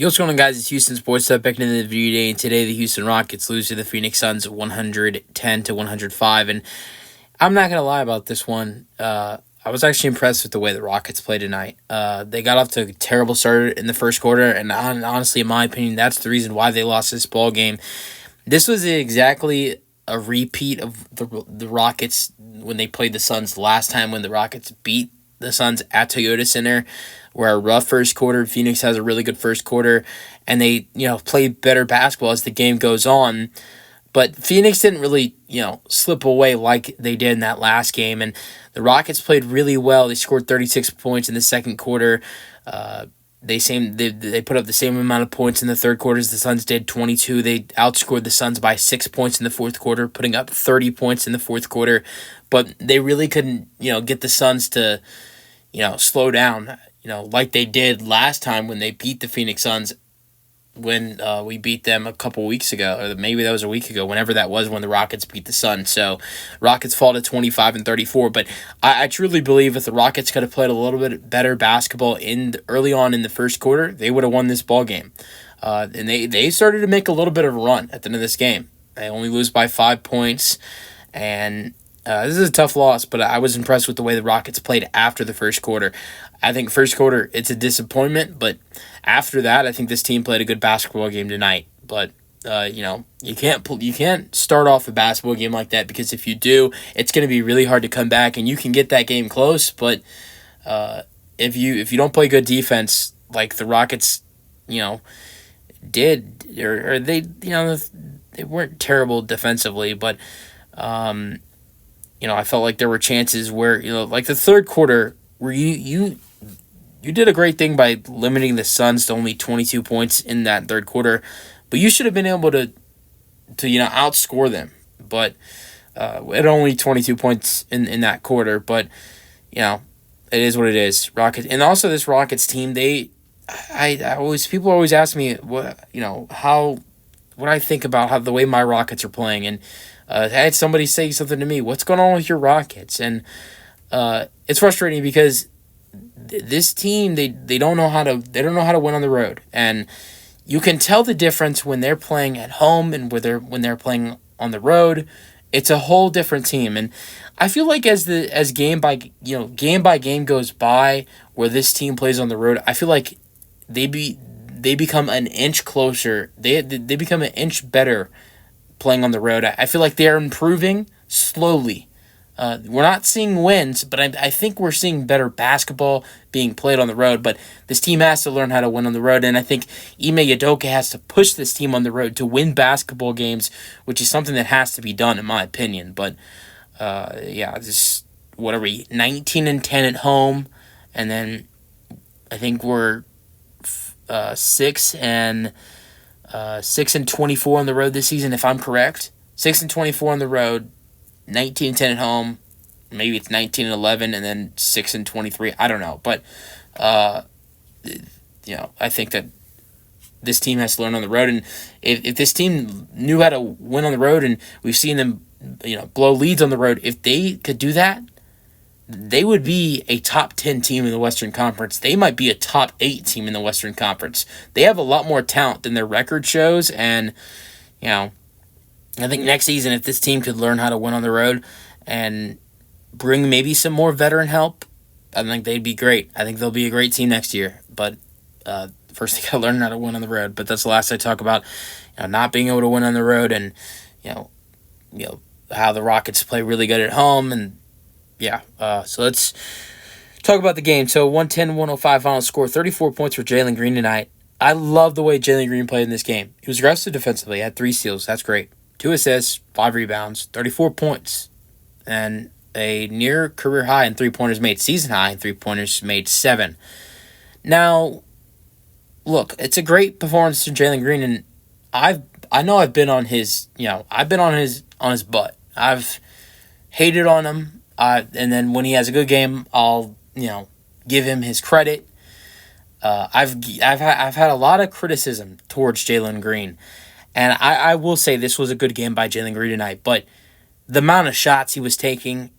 Yo, what's going on, guys? It's Houston Sports Stuff back into the video today, and today the Houston Rockets lose to the Phoenix Suns 110 to 105, and I'm not going to lie about this one. I was actually impressed with the way the Rockets played tonight. They got off to a terrible start in the first quarter, and honestly, in my opinion, that's the reason why they lost this ball game. This was exactly a repeat of the Rockets when they played the Suns last time when the Rockets beat the Suns at Toyota Center, where a rough first quarter. Phoenix has a really good first quarter, and they, play better basketball as the game goes on. But Phoenix didn't really, slip away like they did in that last game. And the Rockets played really well. They scored 36 points in the second quarter. They put up the same amount of points in the third quarter as the Suns did, 22. They outscored the Suns by 6 points in the fourth quarter, putting up 30 points in the fourth quarter. But they really couldn't, get the Suns to, slow down, like they did last time when they beat the Phoenix Suns when we beat them a couple weeks ago, or maybe that was a week ago, whenever that was when the Rockets beat the Suns. So Rockets fall to 25-34, but I truly believe if the Rockets could have played a little bit better basketball early on in the first quarter, they would have won this ball game. And they started to make a little bit of a run at the end of this game. They only lose by 5 points, and this is a tough loss, but I was impressed with the way the Rockets played after the first quarter. I think first quarter, it's a disappointment, but after that, I think this team played a good basketball game tonight. But, you can't start off a basketball game like that, because if you do, it's going to be really hard to come back, and you can get that game close, but if you don't play good defense like the Rockets, did, or they, they weren't terrible defensively, but I felt like there were chances where, like the third quarter, where you did a great thing by limiting the Suns to only 22 points in that third quarter, but you should have been able to outscore them. But at only 22 points in that quarter, but it is what it is. Rockets, and also this Rockets team, people always ask me what I think about how the way my Rockets are playing, and I had somebody say something to me, what's going on with your Rockets? And it's frustrating because this team, they don't know how to win on the road. And you can tell the difference when they're playing at home and when they're playing on the road. It's a whole different team. And I feel like as game by game goes by, where this team plays on the road, I feel like they become an inch closer. They become an inch better playing on the road. I feel like they're improving slowly. We're not seeing wins, but I think we're seeing better basketball being played on the road. But this team has to learn how to win on the road, and I think Ime Udoka has to push this team on the road to win basketball games, which is something that has to be done, in my opinion. But just what are we, 19-10 at home, and then I think we're 6-24 on the road this season, if I'm correct. 6-24 on the road, 19-10 at home. Maybe it's 19-11 and then 6-23. I don't know, but I think that this team has to learn on the road, and if this team knew how to win on the road, and we've seen them, blow leads on the road, if they could do that, they would be a top 10 team in the Western Conference. They might be a top 8 team in the Western Conference. They have a lot more talent than their record shows, and I think next season, if this team could learn how to win on the road and bring maybe some more veteran help, I think they'd be great. I think they'll be a great team next year. But first, they got to learn how to win on the road. But that's the last I talk about, not being able to win on the road, and how the Rockets play really good at home. And so let's talk about the game. So 110-105 final score, 34 points for Jalen Green tonight. I love the way Jalen Green played in this game. He was aggressive defensively. He had 3 steals. That's great. 2 assists, 5 rebounds, 34 points, and a near career high in 3-pointers made, season high in 3-pointers made, 7. Now, look, it's a great performance from Jalen Green, and I know I've been on his butt. I've hated on him, and then when he has a good game, I'll give him his credit. I've had a lot of criticism towards Jalen Green. And I will say this was a good game by Jalen Green tonight, but the amount of shots he was taking,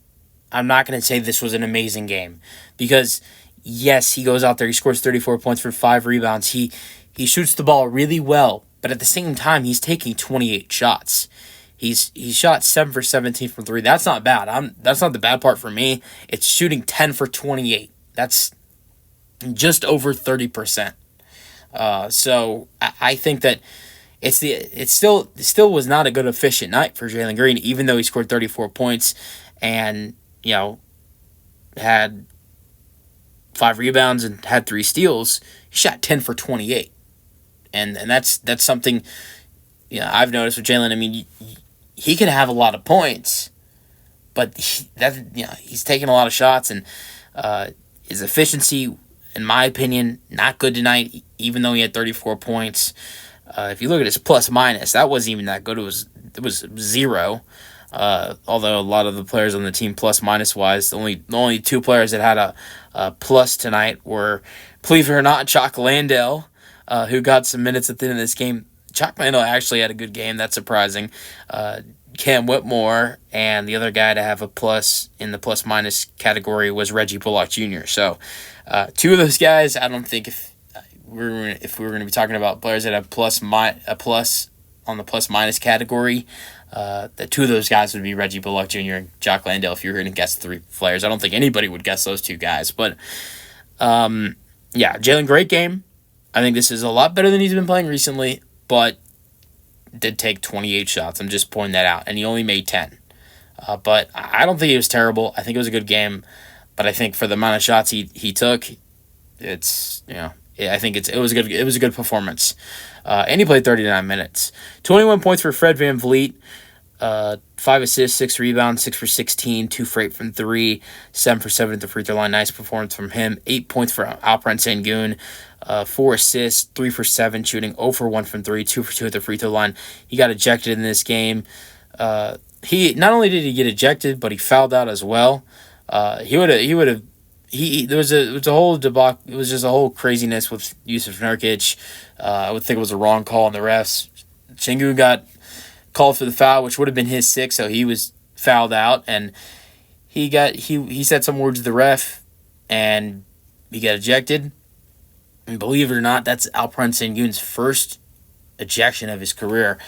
I'm not going to say this was an amazing game. Because, yes, he goes out there, he scores 34 points for 5 rebounds. He He shoots the ball really well, but at the same time, he's taking 28 shots. He shot 7 for 17 from three. That's not bad. That's not the bad part for me. It's shooting 10 for 28. That's just over 30%. So I think that it still was not a good efficient night for Jalen Green, even though he scored 34 points and had 5 rebounds and had 3 steals. He shot 10 for 28, and that's something I've noticed with Jalen. I mean, he can have a lot of points, but he's taking a lot of shots, and his efficiency, in my opinion, not good tonight. Even though he had 34 points, if you look at his plus minus, that wasn't even that good. It was 0. Although a lot of the players on the team plus minus wise, the only 2 players that had a plus tonight were, believe it or not, Chalk Landale, who got some minutes at the end of this game. Chalk Landale actually had a good game. That's surprising. Cam Whitmore, and the other guy to have a plus in the plus minus category was Reggie Bullock Jr. So 2 of those guys, I don't think if we were going to be talking about players that have a plus on the plus minus category, the 2 of those guys would be Reggie Bullock Jr. and Jock Landale. If you were going to guess 3 players, I don't think anybody would guess those 2 guys. But Jalen, great game. I think this is a lot better than he's been playing recently, but did take 28 shots. I'm just pointing that out, and he only made 10. But I don't think he was terrible. I think it was a good game, but I think for the amount of shots he took, I think it was good. It was a good performance. And he played 39 minutes. 21 points for Fred VanVleet. 5 assists, 6 rebounds, 6 for 16, 2 for 8 from 3, 7 for 7 at the free throw line. Nice performance from him. 8 points for Alperen Sengun. 4 assists, 3 for 7 shooting, 0 for 1 from 3, 2 for 2 at the free throw line. He got ejected in this game. He not only did he get ejected, but he fouled out as well. There was a whole debacle. It was just a whole craziness with Yusuf Nurkic. I would think it was a wrong call on the refs. Sengun got called for the foul, which would have been his 6th, so he was fouled out, and he said some words to the ref, and he got ejected. And believe it or not, that's Alperen Sengun's first ejection of his career.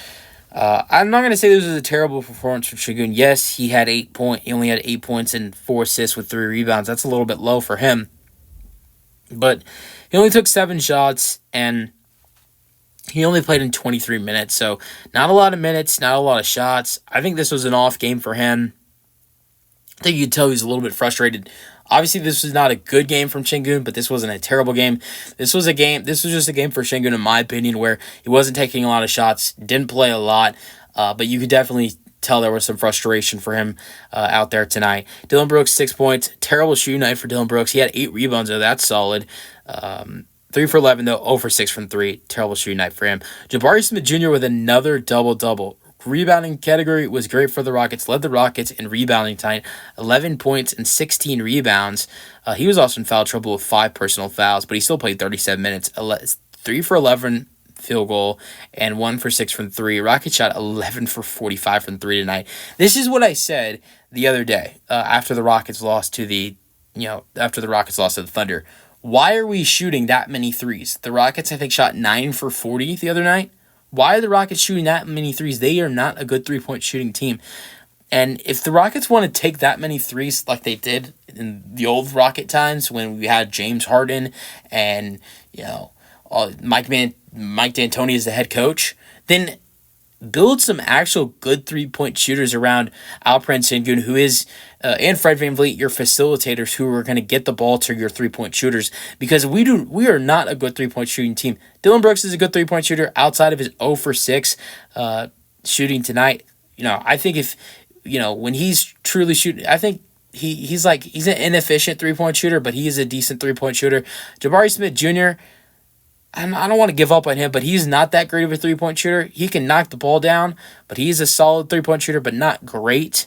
I'm not going to say this was a terrible performance from Sengun. Yes, he only had 8 points and 4 assists with 3 rebounds. That's a little bit low for him. But he only took 7 shots, and he only played in 23 minutes. So not a lot of minutes, not a lot of shots. I think this was an off game for him. I think you could tell he was a little bit frustrated. Obviously, this was not a good game from Sengun, but this wasn't a terrible game. This was just a game for Sengun, in my opinion, where he wasn't taking a lot of shots, didn't play a lot, but you could definitely tell there was some frustration for him out there tonight. Dillon Brooks, 6 points. Terrible shooting night for Dillon Brooks. He had 8 rebounds, though. That's solid. 3 for 11, though. 0 for 6 from 3. Terrible shooting night for him. Jabari Smith Jr. with another double-double. Rebounding category was great for the Rockets. Led the Rockets in rebounding tonight. 11 points and 16 rebounds. He was also in foul trouble with 5 personal fouls, but he still played 37 minutes. 3 for 11 field goal and 1 for 6 from 3. Rockets shot 11 for 45 from 3 tonight. This is what I said the other day after the Rockets lost to the Thunder. Why are we shooting that many threes? The Rockets, I think, shot 9 for 40 the other night. Why are the Rockets shooting that many threes? They are not a good three-point shooting team. And if the Rockets want to take that many threes like they did in the old Rocket times when we had James Harden and Mike D'Antoni as the head coach, then build some actual good three-point shooters around Alperen Sengun, who is and Fred VanVleet, your facilitators who are going to get the ball to your three-point shooters, because we are not a good three-point shooting team. Dillon Brooks is a good three-point shooter outside of his 0 for 6 shooting tonight. I think when he's truly shooting, I think he's an inefficient three-point shooter, but he is a decent three-point shooter. Jabari Smith Jr., I don't want to give up on him, but he's not that great of a three-point shooter. He can knock the ball down, but he's a solid three-point shooter, but not great.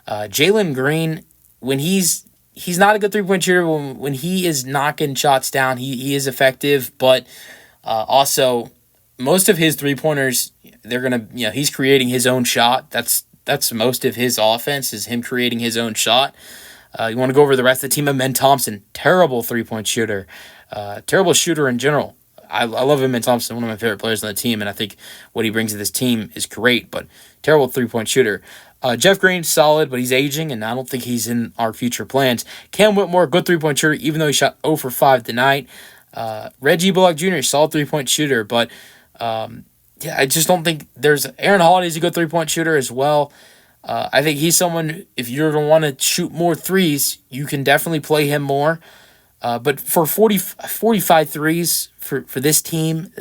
Jalen Green, when he's not a good three-point shooter, when he is knocking shots down, he is effective, but also most of his three-pointers, he's creating his own shot. That's most of his offense is him creating his own shot. You want to go over the rest of the team? Amen Thompson, terrible three-point shooter, terrible shooter in general. I love him and Thompson, one of my favorite players on the team, and I think what he brings to this team is great, but terrible three-point shooter. Jeff Green, solid, but he's aging, and I don't think he's in our future plans. Cam Whitmore, good three-point shooter, even though he shot 0 for 5 tonight. Reggie Bullock Jr., solid three-point shooter, but I just don't think there's... Aaron Holiday's a good three-point shooter as well. I think he's someone, if you're going to want to shoot more threes, you can definitely play him more. But for 45 threes for this team,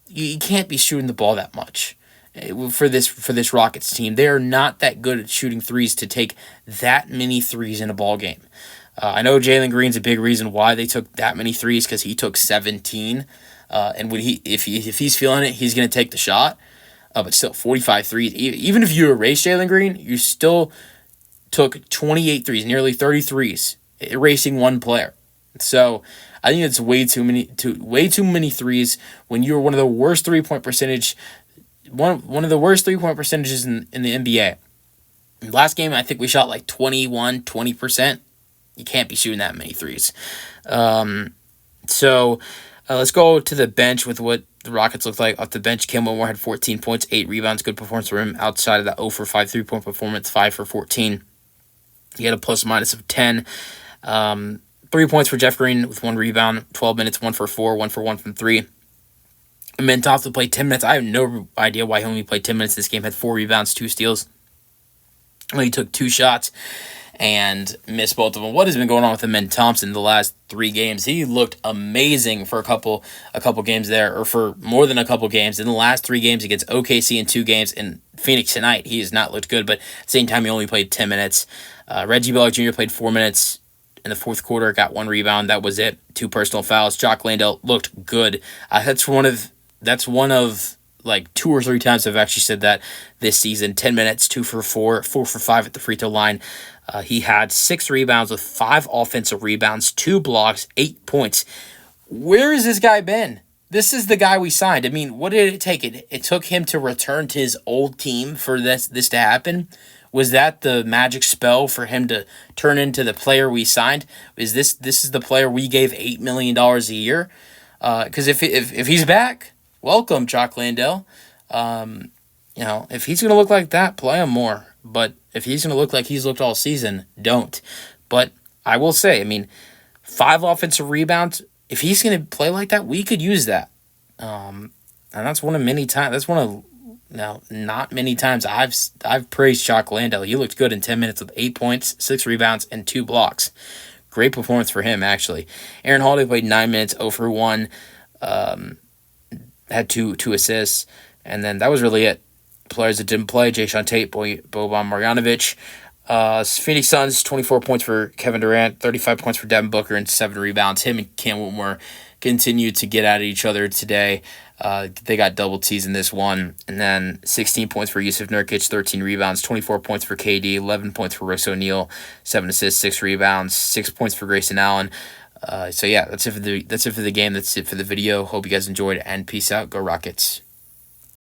you can't be shooting the ball that much. For this Rockets team, they are not that good at shooting threes to take that many threes in a ball game. I know Jalen Green's a big reason why they took that many threes, because he took 17, and when if he's feeling it, he's going to take the shot. But still, 45 threes. Even if you erase Jalen Green, you still took 28 threes, nearly 30 threes, erasing one player. So I think it's way too many threes when you're one of the worst 3-point percentage. One of the worst 3-point percentages in the NBA. Last game, I think we shot like 20%. You can't be shooting that many threes. So let's go to the bench with what the Rockets looked like. Off the bench, Cam Whitmore had 14 points, 8 rebounds. Good performance for him outside of that 0 for 5 3-point performance, 5 for 14. He had a plus-minus of 10. 3 points for Jeff Green with 1 rebound, 12 minutes, 1 for 4, 1 for 1 from 3. And Thompson played 10 minutes. I have no idea why he only played 10 minutes this game. Had 4 rebounds, 2 steals. He took 2 shots and missed both of them. What has been going on with Amen Thompson the last 3 games? He looked amazing for a couple games there, or for more than a couple games. In the last 3 games against OKC in 2 games, and Phoenix tonight, he has not looked good, but at the same time, he only played 10 minutes. Reggie Bullock Jr. played 4 minutes in the fourth quarter, got 1 rebound. That was it. 2 personal fouls. Jock Landale looked good. That's one of like 2 or 3 times I've actually said that this season. 10 minutes, 2 for 4, 4 for 5 at the free throw line. He had 6 rebounds with 5 offensive rebounds, 2 blocks, 8 points. Where has this guy been? This is the guy we signed. I mean, what did it take? It took him to return to his old team for this to happen. Was that the magic spell for him to turn into the player we signed? Is this is the player we gave $8 million a year? Because if he's back, welcome, Jock Landale. If he's going to look like that, play him more. But if he's going to look like he's looked all season, don't. But I will say, I mean, 5 offensive rebounds, if he's going to play like that, we could use that. And that's one of many times. That's one of, not many times I've praised Jock Landale. He looked good in 10 minutes with 8 points, 6 rebounds, and 2 blocks. Great performance for him, actually. Aaron Holiday played 9 minutes, 0 for 1. Had two assists, and then that was really it. Players that didn't play: Jayshawn Tate, Boban Marjanovic. Phoenix Suns, 24 points for Kevin Durant, 35 points for Devin Booker, and 7 rebounds. Him and Cam Whitmore continued to get at each other today. They got double T's in this one. And then 16 points for Yusuf Nurkic, 13 rebounds, 24 points for KD, 11 points for Royce O'Neal, 7 assists, 6 rebounds, 6 points for Grayson Allen. That's it for the game. That's it for the video. Hope you guys enjoyed, and peace out. Go Rockets.